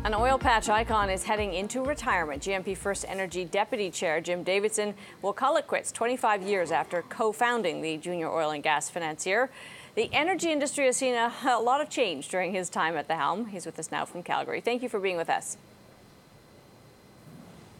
An oil patch icon is heading into retirement. GMP FirstEnergy Deputy Chair Jim Davidson will call it quits 25 years after co-founding the junior oil and gas financier. The energy industry has seen a lot of change during his time at the helm. He's with us now from Calgary. Thank you for being with us.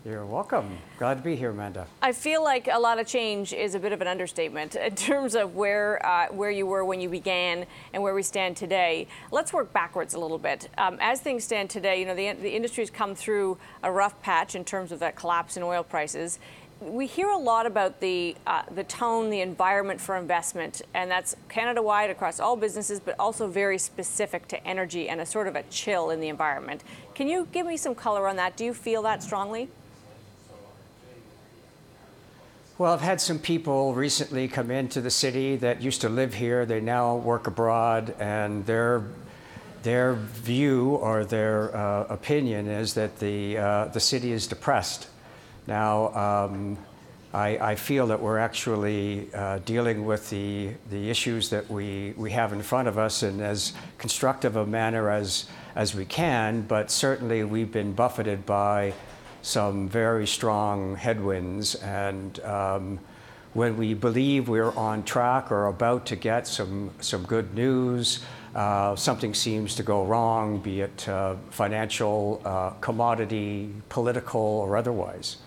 You're welcome. Glad to be here, Amanda. I feel like a lot of change is a bit of an understatement in terms of where you were when you began and where we stand today. Let's work backwards a little bit. As things stand today, you know, the industry's come through a rough patch in terms of that collapse in oil prices. We hear a lot about the tone, the environment for investment, and that's Canada-wide across all businesses, but also very specific to energy and a sort of a chill in the environment. Can you give me some color on that? Do you feel that strongly? Well, I've had some people recently come into the city that used to live here. They now work abroad, and their view or their opinion is that the city is depressed. Now, I feel that we're actually dealing with the issues that we have in front of us in as constructive a manner as we can, but certainly we've been buffeted by some very strong headwinds, and when we believe we're on track or about to get some good news, something seems to go wrong, be it financial, commodity, political, or otherwise.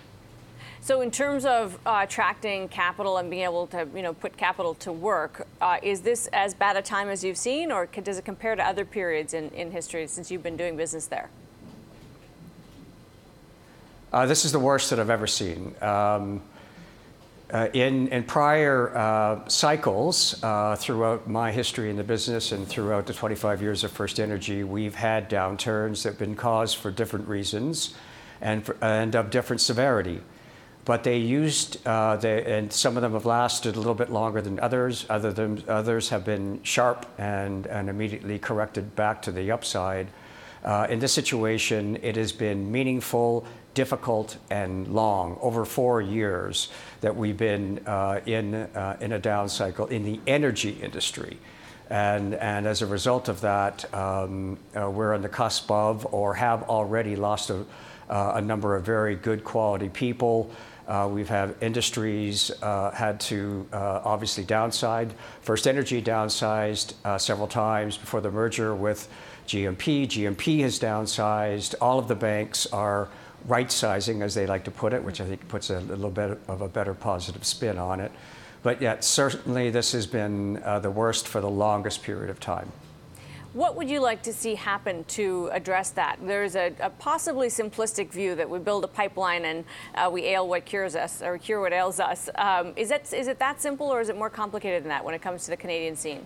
So in terms of attracting capital and being able to, put capital to work, is this as bad a time as you've seen, or does it compare to other periods in history since you've been doing business there? This is the worst that I've ever seen. In prior cycles, throughout my history in the business and throughout the 25 years of FirstEnergy, we've had downturns that have been caused for different reasons and of different severity. But they used, and some of them have lasted a little bit longer than others. Others have been sharp and immediately corrected back to the upside. In this situation, it has been meaningful, difficult, and long, over 4 years that we've been in a down cycle in the energy industry. And as a result of that, we're on the cusp of or have already lost a number of very good quality people. We've had industries had to obviously downsize. FirstEnergy downsized several times before the merger with GMP. GMP has downsized. All of the banks are right-sizing, as they like to put it, which I think puts a little bit of a better positive spin on it. But yet, certainly, this has been the worst for the longest period of time. What would you like to see happen to address that? There's a possibly simplistic view that we build a pipeline and we ail what cures us, or cure what ails us. Is it that simple, or is it more complicated than that when it comes to the Canadian scene?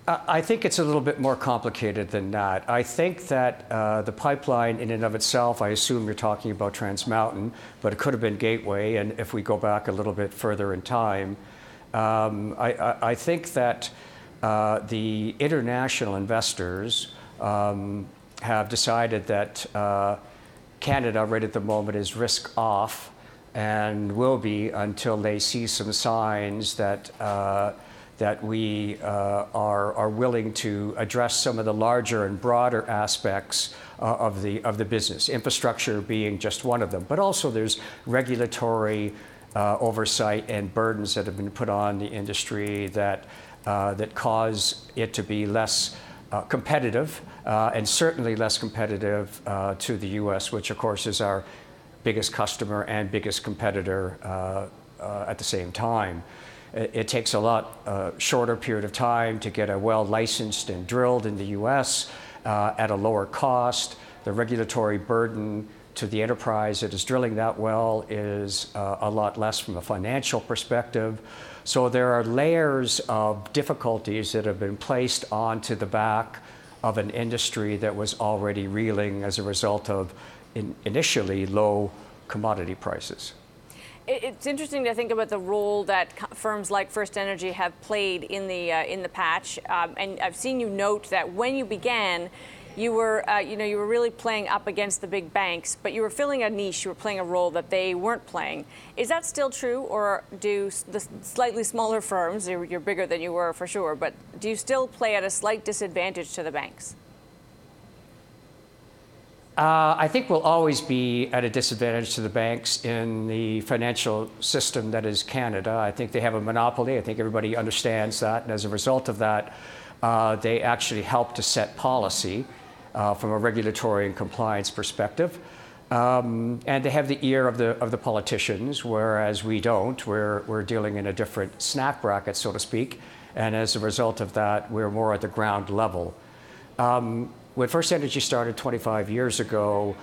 I think it's a little bit more complicated than that. I think that the pipeline in and of itself, I assume you're talking about Trans Mountain, but it could have been Gateway, and if we go back a little bit further in time, I think that the international investors have decided that Canada right at the moment is risk off and will be until they see some signs that that we are willing to address some of the larger and broader aspects of the business, infrastructure being just one of them. But also there's regulatory oversight and burdens that have been put on the industry that cause it to be less competitive, and certainly less competitive to the U.S., which of course is our biggest customer and biggest competitor at the same time. It takes a lot shorter period of time to get a well licensed and drilled in the U.S. At a lower cost. The regulatory burden to the enterprise that is drilling that well is a lot less from a financial perspective. So there are layers of difficulties that have been placed onto the back of an industry that was already reeling as a result of initially low commodity prices. It's interesting to think about the role that firms like FirstEnergy have played in the patch, and I've seen you note that when you began, you were really playing up against the big banks, but you were filling a niche. You were playing a role that they weren't playing. Is that still true, or do the slightly smaller firms, you're bigger than you were for sure, but do you still play at a slight disadvantage to the banks? I think we'll always be at a disadvantage to the banks in the financial system that is Canada. I think they have a monopoly. I think everybody understands that. And as a result of that, they actually help to set policy from a regulatory and compliance perspective. And they have the ear of the politicians, whereas we don't. We're dealing in a different snack bracket, so to speak. And as a result of that, we're more at the ground level. When FirstEnergy started 25 years ago,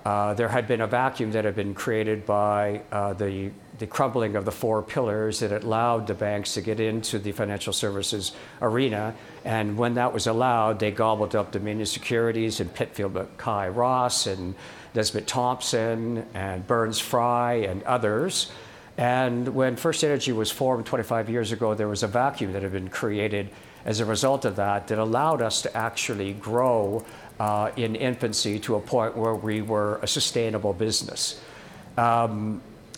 there had been a vacuum that had been created by the crumbling of the four pillars that allowed the banks to get into the financial services arena. And when that was allowed, they gobbled up Dominion Securities and Pitfield Mackay Ross and Nesbitt Thompson and Burns Fry and others. And when FirstEnergy was formed 25 years ago, there was a vacuum that had been created as a result of that allowed us to actually grow in infancy to a point where we were a sustainable business.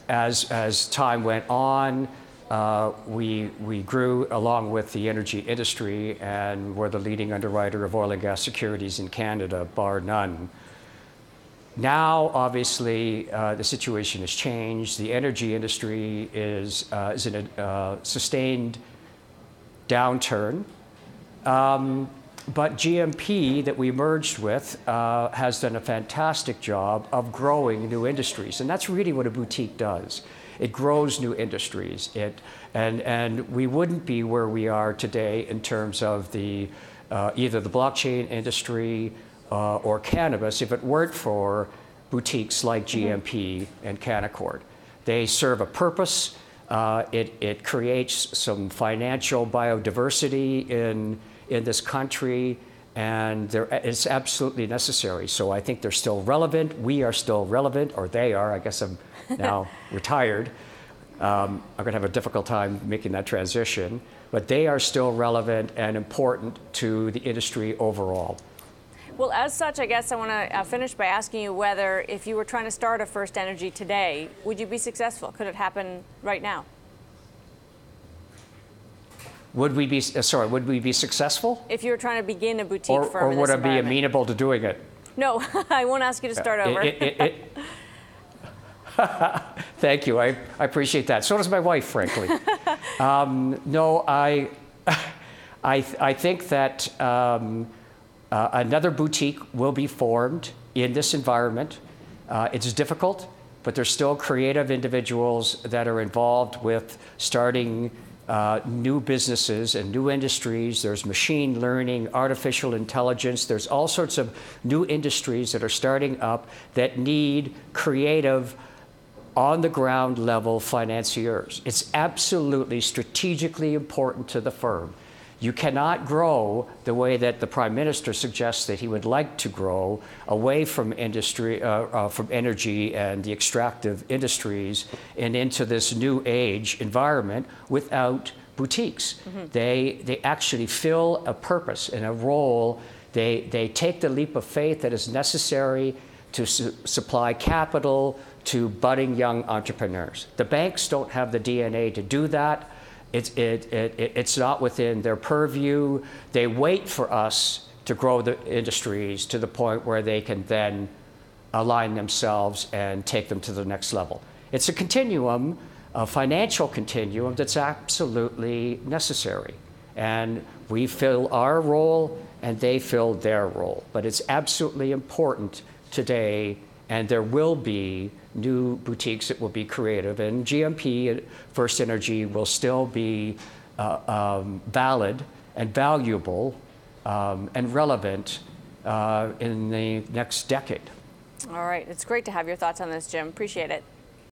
As time went on, we grew along with the energy industry, and we're the leading underwriter of oil and gas securities in Canada, bar none. Now, obviously, the situation has changed. The energy industry is in a sustained downturn. But GMP that we merged with has done a fantastic job of growing new industries. And that's really what a boutique does. It grows new industries. And we wouldn't be where we are today in terms of the either the blockchain industry or cannabis if it weren't for boutiques like GMP and Canaccord. They serve a purpose. It creates some financial biodiversity in this country, and it's absolutely necessary. So I think they're still relevant. We are still relevant, or they are. I guess I'm now retired. I'm going to have a difficult time making that transition. But they are still relevant and important to the industry overall. Well, as such, I guess I want to finish by asking you whether, if you were trying to start a FirstEnergy today, would you be successful? Could it happen right now? Would we be successful? If you were trying to begin a boutique firm or in would this I be amenable to doing it? No, I won't ask you to start over. Thank you. I appreciate that. So does my wife, frankly. No, I think that another boutique will be formed in this environment. It's difficult, but there's still creative individuals that are involved with starting new businesses and new industries. There's machine learning, artificial intelligence. There's all sorts of new industries that are starting up that need creative, on-the-ground level financiers. It's absolutely strategically important to the firm. You cannot grow the way that the Prime Minister suggests that he would like to grow away from industry, from energy and the extractive industries and into this new age environment without boutiques. Mm-hmm. They actually fill a purpose and a role. They take the leap of faith that is necessary to supply capital to budding young entrepreneurs. The banks don't have the DNA to do that. It's not within their purview. They wait for us to grow the industries to the point where they can then align themselves and take them to the next level. It's a continuum, a financial continuum that's absolutely necessary. And we fill our role and they fill their role. But it's absolutely important today, and there will be new boutiques that will be creative, and GMP FirstEnergy will still be valid and valuable and relevant in the next decade. All right. It's great to have your thoughts on this, Jim. Appreciate it.